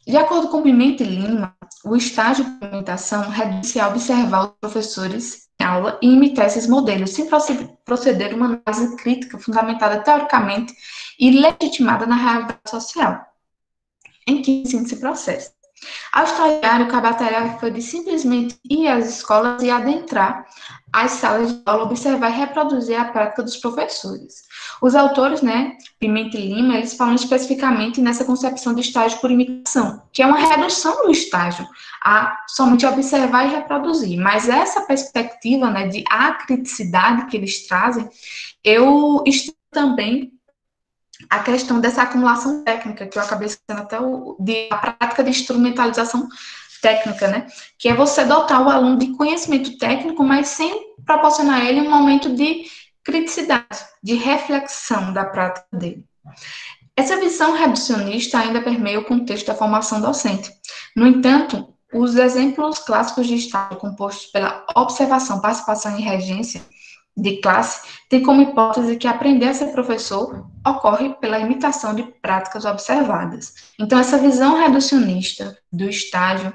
De acordo com Pimenta e Lima, o estágio de implementação reduz-se a observar os professores em aula e imitar esses modelos, sem proceder uma análise crítica fundamentada teoricamente e legitimada na realidade social em que ensina esse processo. Ao estagiário, cabe a tarefa foi de simplesmente ir às escolas e adentrar as salas de aula, observar e reproduzir a prática dos professores. Os autores, né, Pimenta e Lima, eles falam especificamente nessa concepção de estágio por imitação, que é uma redução do estágio a somente observar e reproduzir. Mas essa perspectiva, né, de acriticidade que eles trazem, eu estudo também a questão dessa acumulação técnica, que eu acabei esquecendo até a prática de instrumentalização técnica, né? Que é você dotar o aluno de conhecimento técnico, mas sem proporcionar a ele um momento de criticidade, de reflexão da prática dele. Essa visão reducionista ainda permeia o contexto da formação docente. No entanto, os exemplos clássicos de estágio compostos pela observação, participação e regência de classe tem como hipótese que aprender a ser professor ocorre pela imitação de práticas observadas. Então, essa visão reducionista do estágio,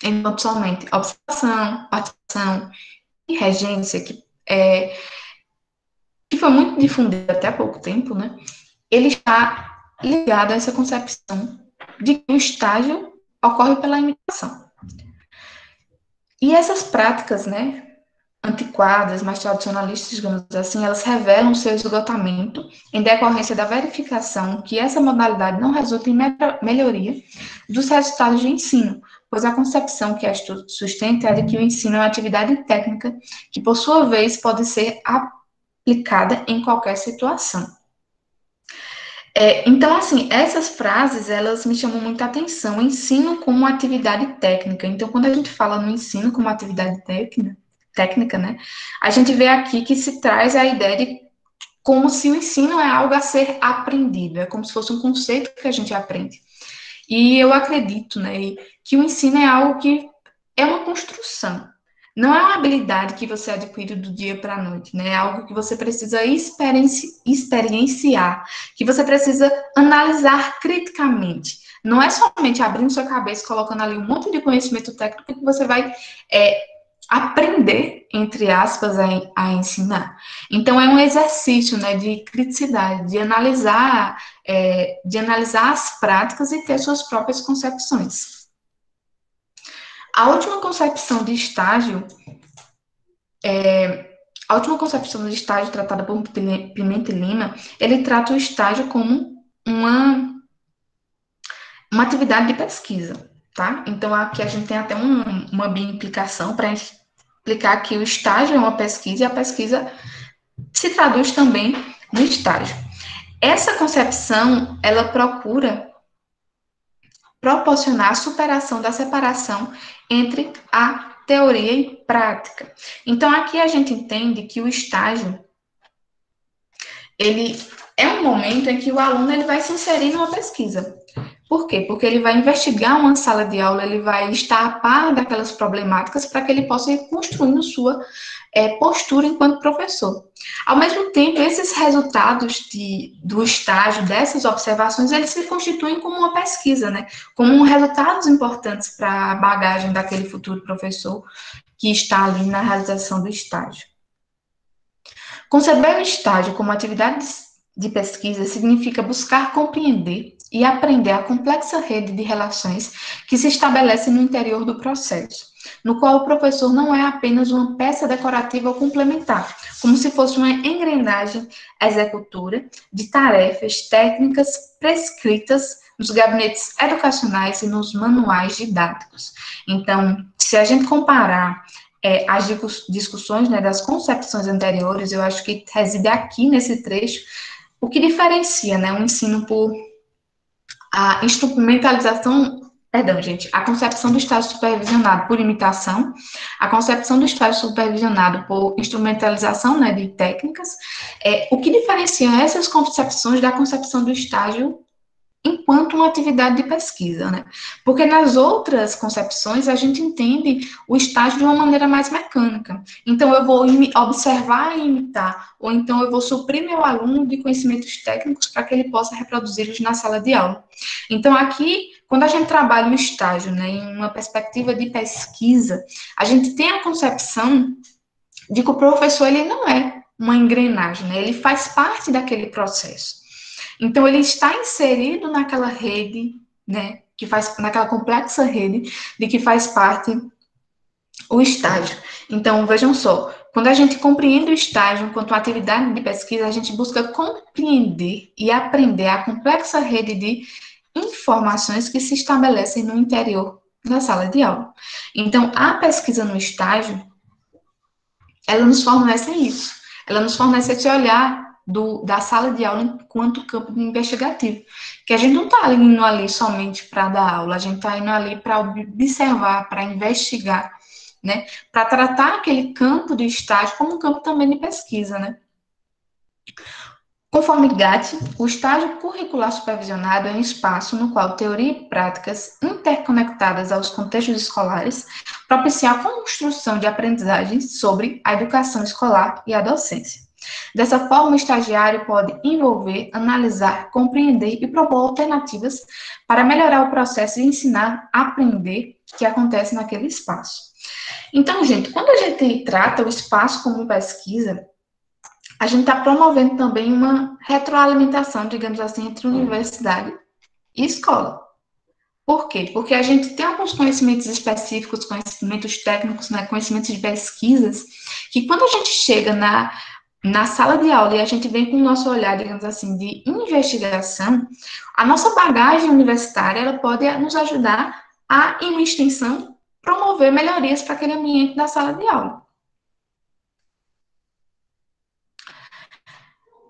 enquanto somente observação, participação e regência, que foi muito difundida até há pouco tempo, né? Ele está ligado a essa concepção de que o estágio ocorre pela imitação. E essas práticas, né, antiquadas, mais tradicionalistas, digamos assim, elas revelam seu esgotamento em decorrência da verificação que essa modalidade não resulta em melhoria dos resultados de ensino, pois a concepção que esta sustenta é de que o ensino é uma atividade técnica que, por sua vez, pode ser aplicada em qualquer situação. Então, assim, essas frases, elas me chamam muita atenção. Ensino como atividade técnica. Então, quando a gente fala no ensino como atividade técnica, né, a gente vê aqui que se traz a ideia de como se o ensino é algo a ser aprendido, é como se fosse um conceito que a gente aprende. E eu acredito, né, que o ensino é algo que é uma construção. Não é uma habilidade que você adquire do dia para a noite, né? É algo que você precisa experienciar, que você precisa analisar criticamente. Não é somente abrindo sua cabeça, colocando ali um monte de conhecimento técnico que você vai aprender, entre aspas, a ensinar. Então, é um exercício, né, de criticidade, de analisar as práticas e ter suas próprias concepções. A última concepção de estágio tratada por Pimenta e Lima, ele trata o estágio como uma atividade de pesquisa, tá? Então, aqui a gente tem até uma bimplicação para explicar que o estágio é uma pesquisa e a pesquisa se traduz também no estágio. Essa concepção, ela procura proporcionar a superação da separação entre a teoria e prática. Então, aqui a gente entende que o estágio, ele é um momento em que o aluno ele vai se inserir numa pesquisa. Por quê? Porque ele vai investigar uma sala de aula, ele vai estar a par daquelas problemáticas para que ele possa ir construindo sua postura enquanto professor. Ao mesmo tempo, esses resultados do estágio, dessas observações, eles se constituem como uma pesquisa, né? Como resultados importantes para a bagagem daquele futuro professor que está ali na realização do estágio. Conceber o estágio como atividade de pesquisa significa buscar compreender e aprender a complexa rede de relações que se estabelece no interior do processo, no qual o professor não é apenas uma peça decorativa ou complementar, como se fosse uma engrenagem executora de tarefas técnicas prescritas nos gabinetes educacionais e nos manuais didáticos. Então, se a gente comparar as discussões, né, das concepções anteriores, eu acho que reside aqui nesse trecho o que diferencia, né, o ensino por a instrumentalização, a concepção do estágio supervisionado por imitação, a concepção do estágio supervisionado por instrumentalização, né, de técnicas, o que diferencia essas concepções da concepção do estágio enquanto uma atividade de pesquisa, né? Porque nas outras concepções a gente entende o estágio de uma maneira mais mecânica. Então eu vou observar e imitar, ou então eu vou suprir meu aluno de conhecimentos técnicos para que ele possa reproduzi-los na sala de aula. Então aqui, quando a gente trabalha o estágio, né, em uma perspectiva de pesquisa, a gente tem a concepção de que o professor ele não é uma engrenagem, né? Ele faz parte daquele processo. Então, ele está inserido naquela rede, né, que faz, naquela complexa rede de que faz parte o estágio. Então, vejam só, quando a gente compreende o estágio enquanto atividade de pesquisa, a gente busca compreender e aprender a complexa rede de informações que se estabelecem no interior da sala de aula. Então, a pesquisa no estágio, ela nos fornece isso. Ela nos fornece esse olhar da sala de aula enquanto campo investigativo. Que a gente não está indo ali somente para dar aula, a gente está indo ali para observar, para investigar, né? Para tratar aquele campo de estágio como um campo também de pesquisa, né? Conforme Gatti, o estágio curricular supervisionado é um espaço no qual teoria e práticas interconectadas aos contextos escolares propiciam a construção de aprendizagens sobre a educação escolar e a docência. Dessa forma, o estagiário pode envolver, analisar, compreender e propor alternativas para melhorar o processo de ensinar, aprender que acontece naquele espaço. Então, gente, quando a gente trata o espaço como pesquisa, a gente está promovendo também uma retroalimentação, digamos assim, entre universidade e escola. Por quê? Porque a gente tem alguns conhecimentos específicos, conhecimentos técnicos, né, conhecimentos de pesquisas, que quando a gente chega na sala de aula e a gente vem com o nosso olhar, digamos assim, de investigação, a nossa bagagem universitária, ela pode nos ajudar a, em uma extensão, promover melhorias para aquele ambiente da sala de aula.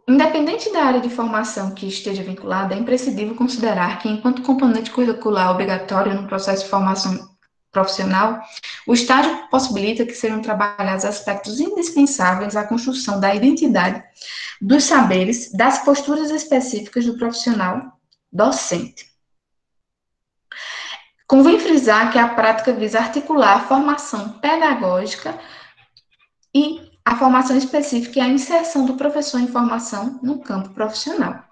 Independente da área de formação que esteja vinculada, é imprescindível considerar que, enquanto componente curricular obrigatório no processo de formação profissional, o estágio possibilita que sejam trabalhados aspectos indispensáveis à construção da identidade, dos saberes, das posturas específicas do profissional docente. Convém frisar que a prática visa articular a formação pedagógica e a formação específica e a inserção do professor em formação no campo profissional.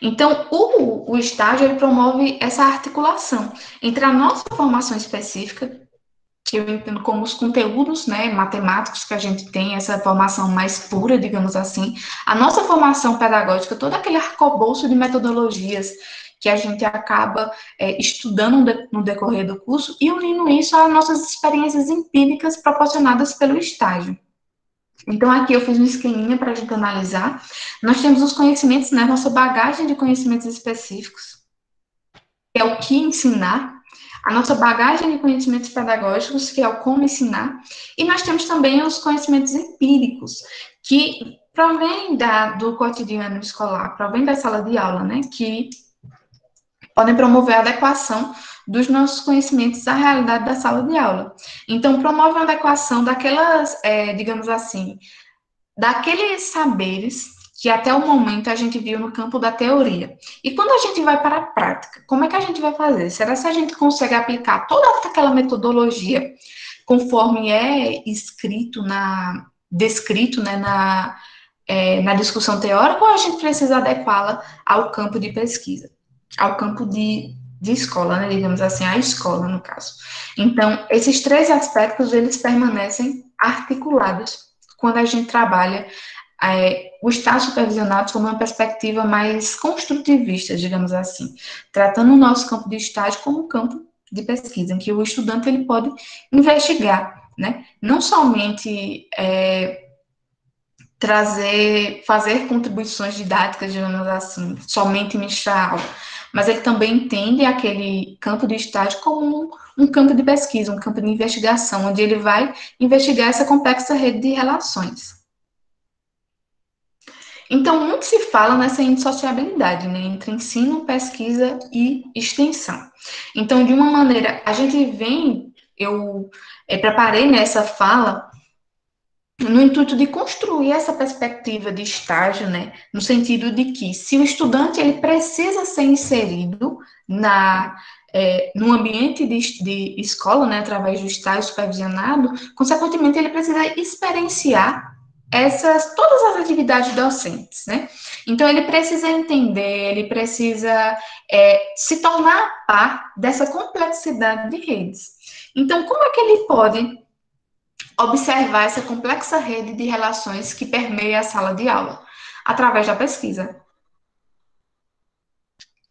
Então, o estágio, ele promove essa articulação entre a nossa formação específica, que eu entendo como os conteúdos, né, matemáticos que a gente tem, essa formação mais pura, digamos assim, a nossa formação pedagógica, todo aquele arcabouço de metodologias que a gente acaba estudando no decorrer do curso e unindo isso às nossas experiências empíricas proporcionadas pelo estágio. Então, aqui eu fiz um esqueminha para a gente analisar. Nós temos os conhecimentos, né, nossa bagagem de conhecimentos específicos, que é o que ensinar, a nossa bagagem de conhecimentos pedagógicos, que é o como ensinar, e nós temos também os conhecimentos empíricos, que provém do cotidiano escolar, provém da sala de aula, né, que podem promover a adequação dos nossos conhecimentos à realidade da sala de aula. Então, promove a adequação daquelas, digamos assim, daqueles saberes que até o momento a gente viu no campo da teoria. E quando a gente vai para a prática, como é que a gente vai fazer? Será que a gente consegue aplicar toda aquela metodologia conforme é descrito, né, na discussão teórica, ou a gente precisa adequá-la ao campo de pesquisa, ao campo de escola, né, digamos assim, à escola, no caso. Então, esses três aspectos, eles permanecem articulados quando a gente trabalha o estágio supervisionado como uma perspectiva mais construtivista, digamos assim, tratando o nosso campo de estágio como um campo de pesquisa, em que o estudante ele pode investigar, né, não somente fazer contribuições didáticas, digamos assim, somente ministrar aula, mas ele também entende aquele campo de estágio como um campo de pesquisa, um campo de investigação, onde ele vai investigar essa complexa rede de relações. Então, muito se fala nessa indissociabilidade, né, entre ensino, pesquisa e extensão. Então, de uma maneira, eu preparei nessa fala no intuito de construir essa perspectiva de estágio, né, no sentido de que se o estudante ele precisa ser inserido no ambiente de escola, né, através do estágio supervisionado, consequentemente ele precisa experienciar todas as atividades docentes, né? Então ele precisa entender, ele precisa se tornar par dessa complexidade de redes. Então, como é que ele pode observar essa complexa rede de relações que permeia a sala de aula? Através da pesquisa.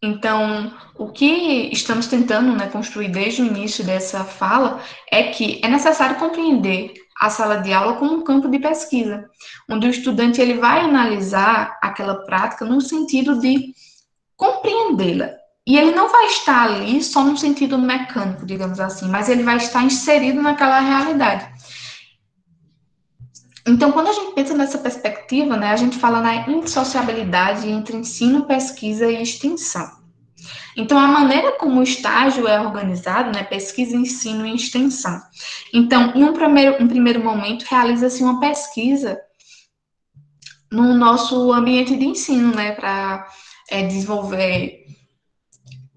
Então, o que estamos tentando, né, construir desde o início dessa fala é que é necessário compreender a sala de aula como um campo de pesquisa, onde o estudante ele vai analisar aquela prática no sentido de compreendê-la. E ele não vai estar ali só no sentido mecânico, digamos assim, mas ele vai estar inserido naquela realidade. Então, quando a gente pensa nessa perspectiva, né, a gente fala na indissociabilidade entre ensino, pesquisa e extensão. Então, a maneira como o estágio é organizado, né, pesquisa, ensino e extensão. Então, em um primeiro momento, realiza-se uma pesquisa no nosso ambiente de ensino, né, para desenvolver,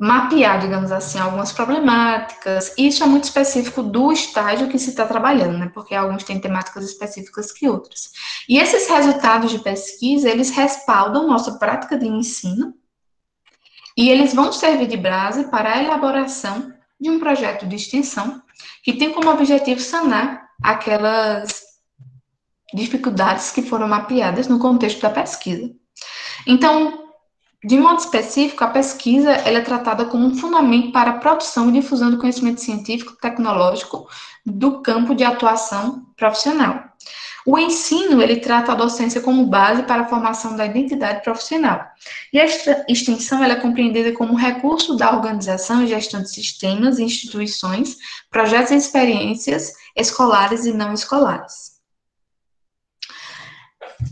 mapear, digamos assim, algumas problemáticas. Isso é muito específico do estágio que se está trabalhando, né? Porque alguns têm temáticas específicas que outras. E esses resultados de pesquisa, eles respaldam nossa prática de ensino e eles vão servir de base para a elaboração de um projeto de extensão que tem como objetivo sanar aquelas dificuldades que foram mapeadas no contexto da pesquisa. Então, de modo específico, a pesquisa ela é tratada como um fundamento para a produção e difusão do conhecimento científico e tecnológico do campo de atuação profissional. O ensino, ele trata a docência como base para a formação da identidade profissional. E a extensão, ela é compreendida como recurso da organização e gestão de sistemas, instituições, projetos e experiências escolares e não escolares.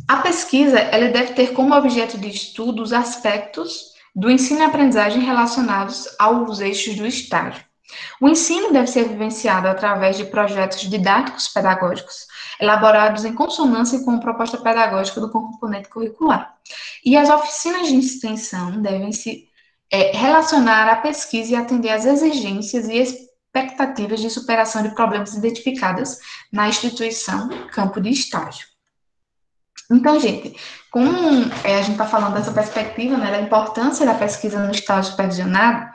A pesquisa, ela deve ter como objeto de estudo os aspectos do ensino e aprendizagem relacionados aos eixos do estágio. O ensino deve ser vivenciado através de projetos didáticos pedagógicos, elaborados em consonância com a proposta pedagógica do componente curricular. E as oficinas de extensão devem se relacionar à pesquisa e atender às exigências e expectativas de superação de problemas identificadas na instituição campo de estágio. Então, gente, como a gente está falando dessa perspectiva, né, da importância da pesquisa no estágio supervisionado,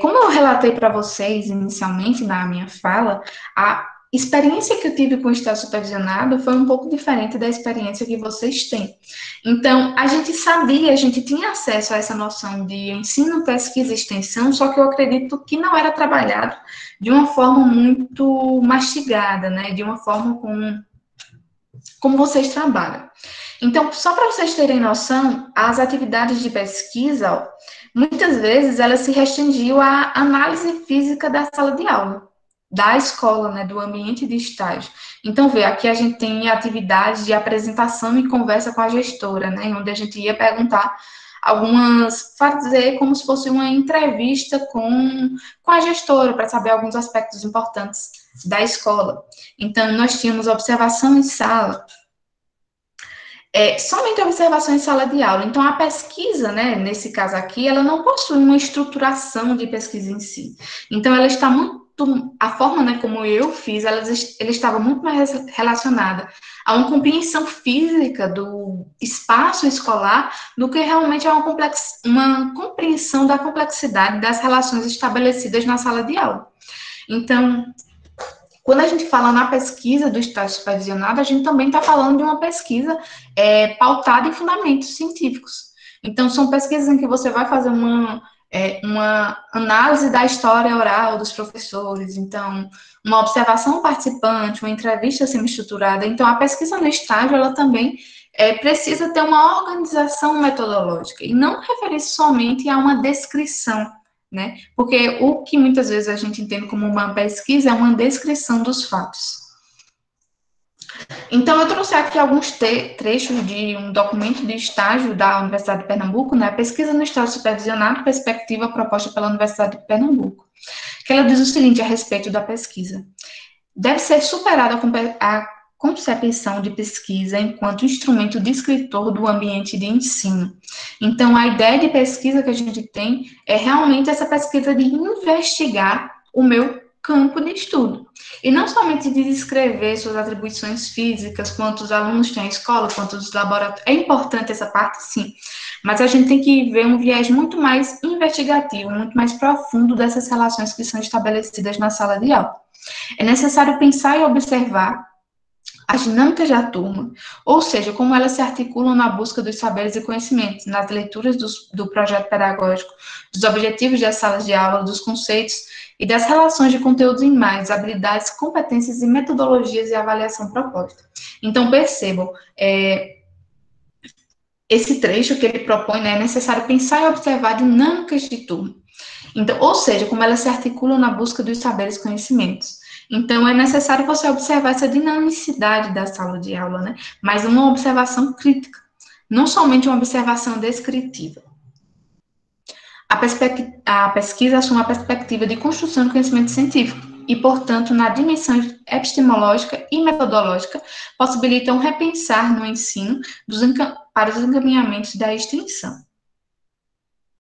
como eu relatei para vocês inicialmente na minha fala, a experiência que eu tive com o estágio supervisionado foi um pouco diferente da experiência que vocês têm. Então, a gente sabia, a gente tinha acesso a essa noção de ensino, pesquisa e extensão, só que eu acredito que não era trabalhado de uma forma muito mastigada, né, de uma forma como vocês trabalham. Então, só para vocês terem noção, as atividades de pesquisa, muitas vezes, elas se restringiam à análise física da sala de aula, da escola, né, do ambiente de estágio. Então, aqui a gente tem atividades de apresentação e conversa com a gestora, né, onde a gente ia perguntar fazer como se fosse uma entrevista com a gestora, para saber alguns aspectos importantes da escola. Então, nós tínhamos observação em sala, somente observação em sala de aula. Então, a pesquisa, né, nesse caso aqui, ela não possui uma estruturação de pesquisa em si. Então, ela está a forma, né, como eu fiz, ela estava muito mais relacionada a uma compreensão física do espaço escolar do que realmente a uma compreensão da complexidade das relações estabelecidas na sala de aula. Então, quando a gente fala na pesquisa do estágio supervisionado, a gente também está falando de uma pesquisa pautada em fundamentos científicos. Então, são pesquisas em que você vai fazer uma análise da história oral dos professores, então, uma observação participante, uma entrevista semi-estruturada. Então, a pesquisa no estágio, ela também precisa ter uma organização metodológica, e não referir-se somente a uma descrição, né? Porque o que muitas vezes a gente entende como uma pesquisa é uma descrição dos fatos. Então, eu trouxe aqui alguns trechos de um documento de estágio da Universidade de Pernambuco, né? Pesquisa no estágio supervisionado, perspectiva proposta pela Universidade de Pernambuco, que ela diz o seguinte a respeito da pesquisa: deve ser superada a concepção de pesquisa enquanto instrumento descritor do ambiente de ensino. Então, a ideia de pesquisa que a gente tem é realmente essa pesquisa de investigar o meu campo de estudo. E não somente de descrever suas atribuições físicas, quantos alunos tem a escola, quantos laboratórios. É importante essa parte, sim. Mas a gente tem que ver um viés muito mais investigativo, muito mais profundo dessas relações que são estabelecidas na sala de aula. É necessário pensar e observar as dinâmicas da turma, ou seja, como elas se articulam na busca dos saberes e conhecimentos, nas leituras do projeto pedagógico, dos objetivos das salas de aula, dos conceitos e das relações de conteúdos em mais, habilidades, competências e metodologias de avaliação proposta. Então, percebam, esse trecho que ele propõe, né, é necessário pensar e observar dinâmicas de turma. Então, ou seja, como elas se articulam na busca dos saberes e conhecimentos. Então, é necessário você observar essa dinamicidade da sala de aula, né? Mas uma observação crítica, não somente uma observação descritiva. A pesquisa assume a perspectiva de construção do conhecimento científico e, portanto, na dimensão epistemológica e metodológica, possibilita um repensar no ensino para os encaminhamentos da extensão.